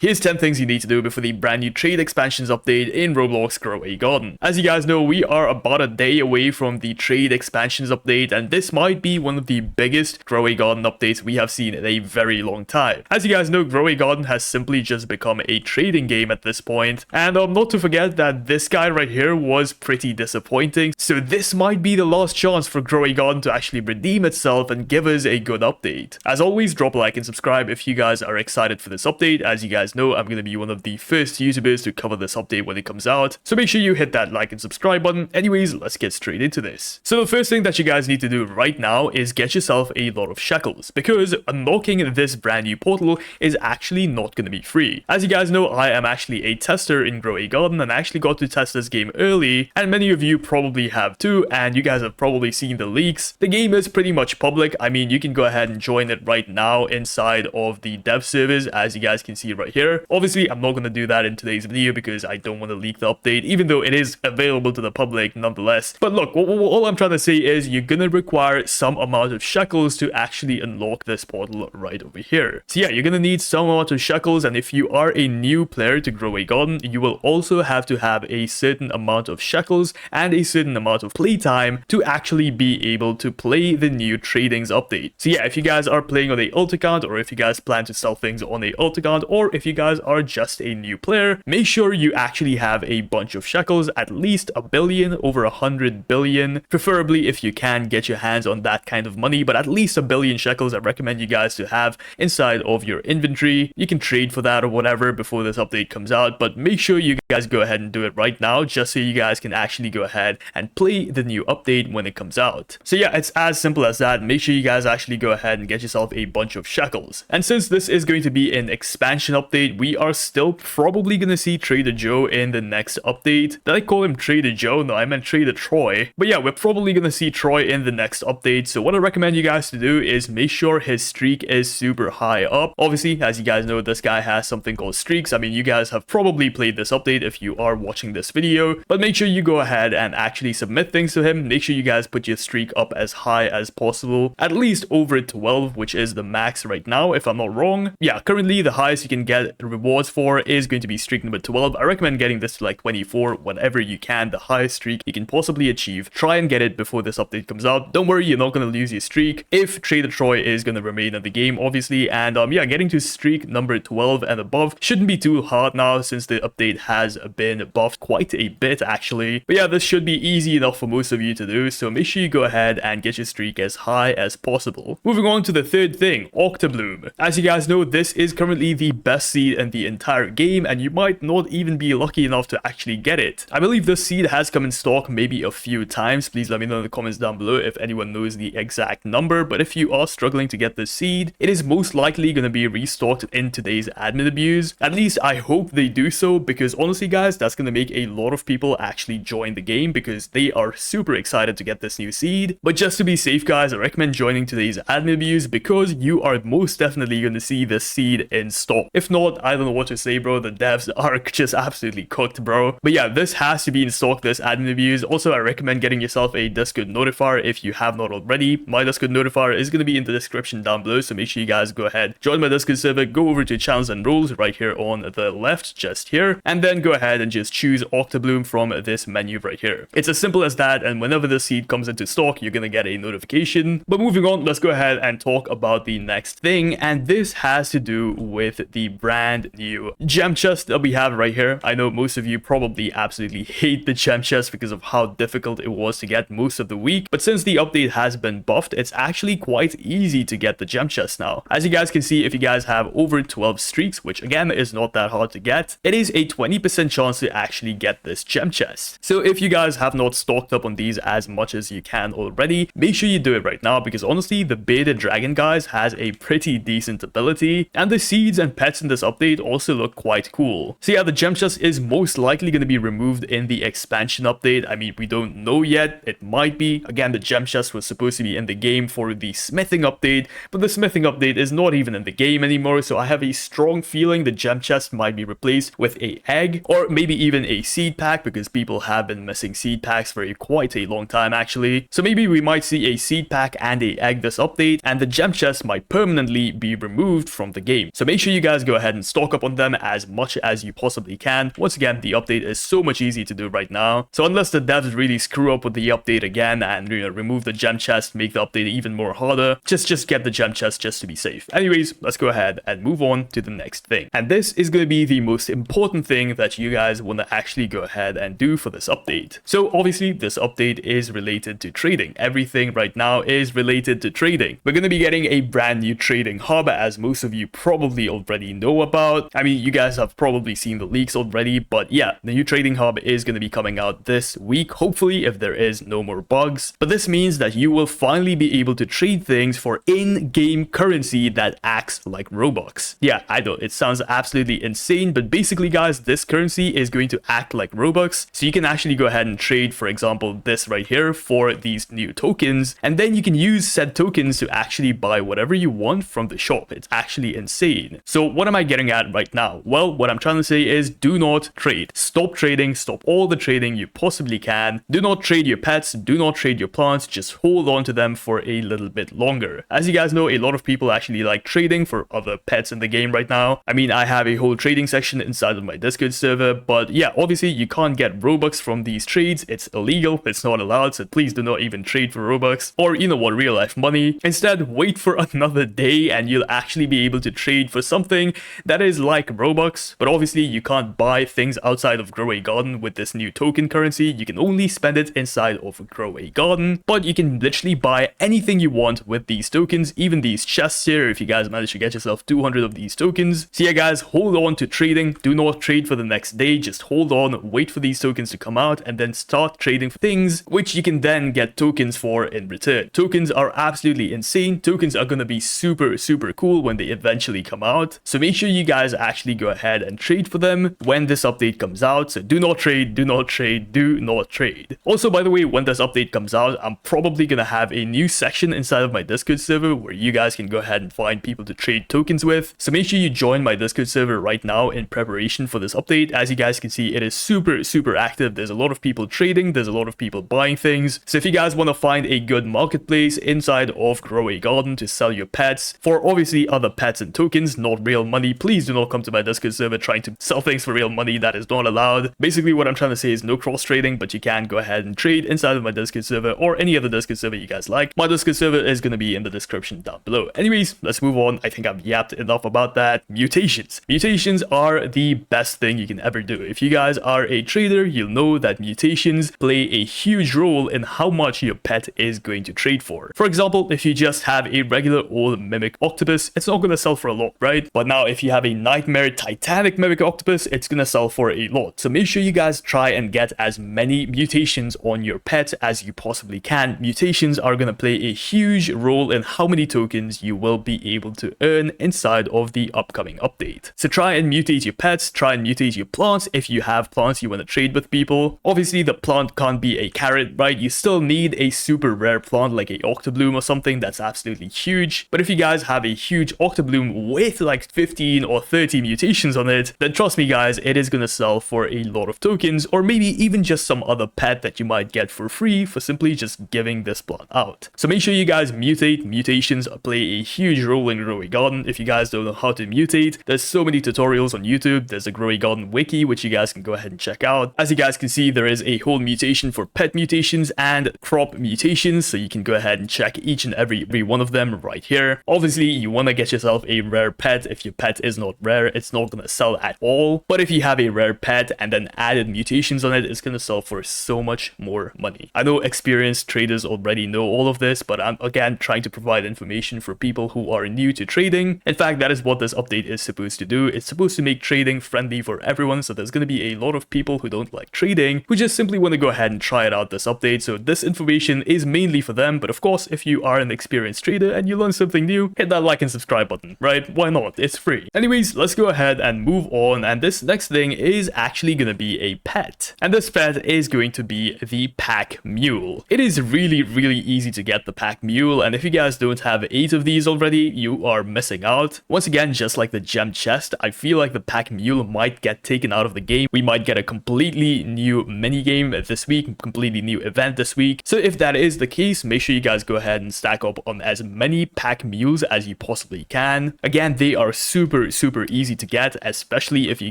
Here's 10 things you need to do before the brand new trade expansions update in Roblox Grow a Garden. As you guys know, we are about a day away from the trade expansions update, and this might be one of the biggest Grow a Garden updates we have seen in a very long time. As you guys know, Grow a Garden has simply just become a trading game at this point, and not to forget that this guy right here was pretty disappointing, so this might be the last chance for Grow a Garden to actually redeem itself and give us a good update. As always, drop a like and subscribe if you guys are excited for this update. As you guys know, I'm going to be one of the first YouTubers to cover this update when it comes out, so make sure you hit that like and subscribe button. Anyways, let's get straight into this. So the first thing that you guys need to do right now is get yourself a lot of shekels, because unlocking this brand new portal is actually not going to be free. As you guys know, I am actually a tester in Grow a Garden, and I actually got to test this game early, and many of you probably have too, and you guys have probably seen the leaks. The game is pretty much public. I mean, you can go ahead and join it right now inside of the dev servers, as you guys can see right here. Obviously, I'm not going to do that in today's video because I don't want to leak the update, even though it is available to the public nonetheless. But look, all I'm trying to say is you're going to require some amount of shekels to actually unlock this portal right over here. So yeah, you're going to need some amount of shekels, and if you are a new player to Grow a Garden, you will also have to have a certain amount of shekels and a certain amount of playtime to actually be able to play the new tradings update. So yeah, if you guys are playing on a alt account, or if you guys plan to sell things on a alt account, or if you guys are just a new player, make sure you actually have a bunch of shekels, at least a billion, over 100 billion. Preferably, if you can get your hands on that kind of money, but at least a billion shekels I recommend you guys to have inside of your inventory. You can trade for that or whatever before this update comes out, but make sure you guys go ahead and do it right now, just so you guys can actually go ahead and play the new update when it comes out. So yeah, it's as simple as that. Make sure you guys actually go ahead and get yourself a bunch of shekels. And since this is going to be an expansion update, we are still probably going to see Trader Joe in the next update. Did I call him Trader Joe? No, I meant Trader Troy. But yeah, we're probably going to see Troy in the next update. So what I recommend you guys to do is make sure his streak is super high up. Obviously, as you guys know, this guy has something called streaks. I mean, you guys have probably played this update if you are watching this video, but make sure you go ahead and actually submit things to him. Make sure you guys put your streak up as high as possible, at least over 12, which is the max right now, if I'm not wrong. Yeah, currently the highest you can get rewards for is going to be streak number 12. I recommend getting this to like 24, whatever you can, the highest streak you can possibly achieve. Try and get it before this update comes out. Don't worry, you're not going to lose your streak if Trader Troy is going to remain in the game, obviously. And yeah, getting to streak number 12 and above shouldn't be too hard now, since the update has been buffed quite a bit actually. But yeah, this should be easy enough for most of you to do, so make sure you go ahead and get your streak as high as possible. Moving on to the third thing, Octabloom. As you guys know, this is currently the best seed in the entire game, and you might not even be lucky enough to actually get it. I believe this seed has come in stock maybe a few times. Please let me know in the comments down below if anyone knows the exact number, but if you are struggling to get this seed, it is most likely going to be restocked in today's admin abuse. At least I hope they do so, because honestly guys, that's going to make a lot of people actually join the game because they are super excited to get this new seed. But just to be safe guys, I recommend joining today's admin abuse, because you are most definitely going to see this seed in stock. If not, I don't know what to say, bro. The devs are just absolutely cooked, bro. But yeah, this has to be in stock, this admin abuse. Also, I recommend getting yourself a Discord notifier if you have not already. My Discord notifier is going to be in the description down below, so make sure you guys go ahead, join my Discord server, go over to channels and rules right here on the left, just here, and then go ahead and just choose Octabloom from this menu right here. It's as simple as that, and whenever the seed comes into stock, you're going to get a notification. But moving on, let's go ahead and talk about the next thing, and this has to do with the brand new gem chest that we have right here. I know most of you probably absolutely hate the gem chest because of how difficult it was to get most of the week, but since the update has been buffed, it's actually quite easy to get the gem chest now. As you guys can see, if you guys have over 12 streaks, which again is not that hard to get, it is a 20% chance to actually get this gem chest. So if you guys have not stocked up on these as much as you can already, make sure you do it right now, because honestly, the bearded dragon guys has a pretty decent ability, and the seeds and pets in this update also look quite cool. So yeah, the gem chest is most likely going to be removed in the expansion update. I mean, we don't know yet. It might be. Again, the gem chest was supposed to be in the game for the smithing update, but the smithing update is not even in the game anymore, so I have a strong feeling the gem chest might be replaced with a egg, or maybe even a seed pack, because people have been missing seed packs for quite a long time actually. So maybe we might see a seed pack and a egg this update, and the gem chest might permanently be removed from the game. So make sure you guys go ahead ahead and stock up on them as much as you possibly can. Once again, the update is so much easier to do right now. So unless the devs really screw up with the update again and remove the gem chest, make the update even more harder, just get the gem chest just to be safe. Anyways, let's go ahead and move on to the next thing. And this is going to be the most important thing that you guys want to actually go ahead and do for this update. So obviously this update is related to trading. Everything right now is related to trading. We're going to be getting a brand new trading hub, as most of you probably already know about. I mean, you guys have probably seen the leaks already, but yeah, the new trading hub is going to be coming out this week, hopefully, if there is no more bugs. But this means that you will finally be able to trade things for in-game currency that acts like Robux. Yeah, I know, it sounds absolutely insane, but basically guys, this currency is going to act like Robux. So you can actually go ahead and trade, for example, this right here for these new tokens, and then you can use said tokens to actually buy whatever you want from the shop. It's actually insane. So what am I getting at right now? Well, what I'm trying to say is do not trade. Stop trading. Stop all the trading you possibly can. Do not trade your pets. Do not trade your plants. Just hold on to them for a little bit longer. As you guys know, a lot of people actually like trading for other pets in the game right now. I mean, I have a whole trading section inside of my Discord server, but yeah, obviously you can't get Robux from these trades. It's illegal. It's not allowed. So please do not even trade for Robux or, you know what, real life money. Instead, wait for another day and you'll actually be able to trade for something that is like Robux. But obviously you can't buy things outside of Grow a Garden with this new token currency. You can only spend it inside of Grow a Garden, but you can literally buy anything you want with these tokens, even these chests here if you guys manage to get yourself 200 of these tokens. So yeah guys, hold on to trading. Do not trade for the next day. Just hold on, wait for these tokens to come out, and then start trading for things which you can then get tokens for in return. Tokens are absolutely insane. Tokens are going to be super cool when they eventually come out. So make sure you guys actually go ahead and trade for them when this update comes out. So do not trade, do not trade, do not trade. Also, by the way, when this update comes out, I'm probably going to have a new section inside of my Discord server where you guys can go ahead and find people to trade tokens with. So make sure you join my Discord server right now in preparation for this update. As you guys can see, it is super active. There's a lot of people trading. There's a lot of people buying things. So if you guys want to find a good marketplace inside of Grow a Garden to sell your pets for obviously other pets and tokens, not real money, please do not come to my Discord server trying to sell things for real money. That is not allowed. Basically what I'm trying to say is no cross trading, but you can go ahead and trade inside of my Discord server or any other Discord server you guys like. My Discord server is going to be in the description down below. Anyways, let's move on. I think I've yapped enough about that. Mutations. Mutations are the best thing you can ever do. If you guys are a trader, you'll know that mutations play a huge role in how much your pet is going to trade for. For example, if you just have a regular old mimic octopus, it's not going to sell for a lot, right? But now if you have a nightmare titanic mimic octopus, it's going to sell for a lot. So make sure you guys try and get as many mutations on your pet as you possibly can. Mutations are going to play a huge role in how many tokens you will be able to earn inside of the upcoming update. So try and mutate your pets, try and mutate your plants if you have plants you want to trade with people. Obviously the plant can't be a carrot, right? You still need a super rare plant like a Octabloom or something that's absolutely huge. But if you guys have a huge Octabloom with like 15 or 30 mutations on it, then trust me guys, it is going to sell for a lot of tokens, or maybe even just some other pet that you might get for free for simply just giving this plant out. So make sure you guys mutate. Mutations play a huge role in Grow a Garden. If you guys don't know how to mutate, there's so many tutorials on YouTube. There's a Grow a Garden wiki which you guys can go ahead and check out. As you guys can see, there is a whole mutation for pet mutations and crop mutations, so you can go ahead and check each and every one of them right here. Obviously you want to get yourself a rare pet. If your pet is not rare, it's not going to sell at all. But if you have a rare pet and then added mutations on it, it's going to sell for so much more money. I know experienced traders already know all of this, but I'm again trying to provide information for people who are new to trading. In fact, that is what this update is supposed to do. It's supposed to make trading friendly for everyone, so there's going to be a lot of people who don't like trading who just simply want to go ahead and try it out this update. So this information is mainly for them, but of course if you are an experienced trader and you learn something new, hit that like and subscribe button, right? Why not? It's free. Anyways, let's go ahead and move on, and this next thing is actually going to be a pet, and this pet is going to be the pack mule. It is really easy to get the pack mule, and if you guys don't have 8 of these already, you are missing out. Once again, just like the gem chest, I feel like the pack mule might get taken out of the game. We might get a completely new mini game this week, completely new event this week. So if that is the case, make sure you guys go ahead and stack up on as many pack mules as you possibly can. Again, they are super super easy to get, especially if you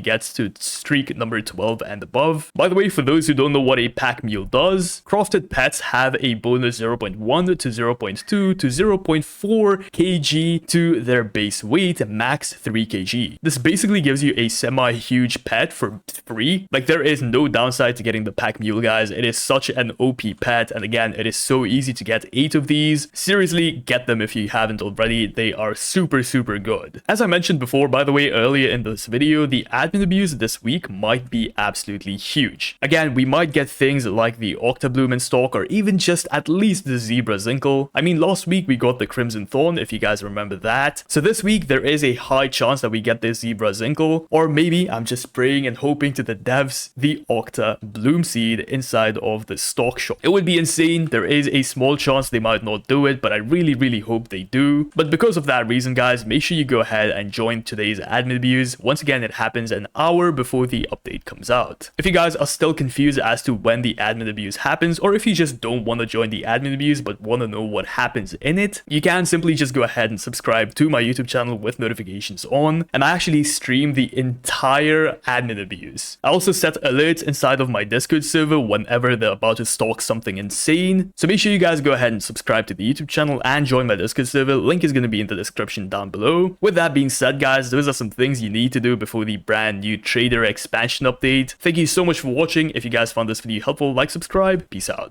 get to streak number 12 and above. By the way, for those who don't know what a pack mule does, crafted pets have a bonus 0.1 to 0.2 to 0.4 kg to their base weight, max 3 kg. This basically gives you a semi-huge pet for free. Like, there is no downside to getting the pack mule, guys. It is such an OP pet, and again, it is so easy to get 8 of these. Seriously, get them if you haven't already. They are super good. As I mentioned before, by the way, earlier in this video, the admin abuse this week might be absolutely huge. Again, we might get things like the Octabloom in stock, or even just at least the Zebra Zinkle. I mean, last week we got the Crimson Thorn, if you guys remember that. So this week there is a high chance that we get this Zebra Zinkle, or maybe I'm just praying and hoping to the devs, the Octabloom seed inside of the stock shop. It would be insane. There is a small chance they might not do it, but I really hope they do. But because of that reason, guys, make sure you go ahead and join today's admin abuse. Once again, it happens an hour before the update comes out. If you guys are still confused as to when the admin abuse happens, or if you just don't want to join the admin abuse but want to know what happens in it, you can simply just go ahead and subscribe to my YouTube channel with notifications on, and I actually stream the entire admin abuse. I also set alerts inside of my Discord server whenever they're about to stock something insane. So make sure you guys go ahead and subscribe to the YouTube channel and join my Discord server. Link is going to be in the description down below. With that being said, guys, those are some things you need to do before the brand new trader expansion update. Thank you so much for watching. If you guys found this video helpful, like, subscribe. Peace out.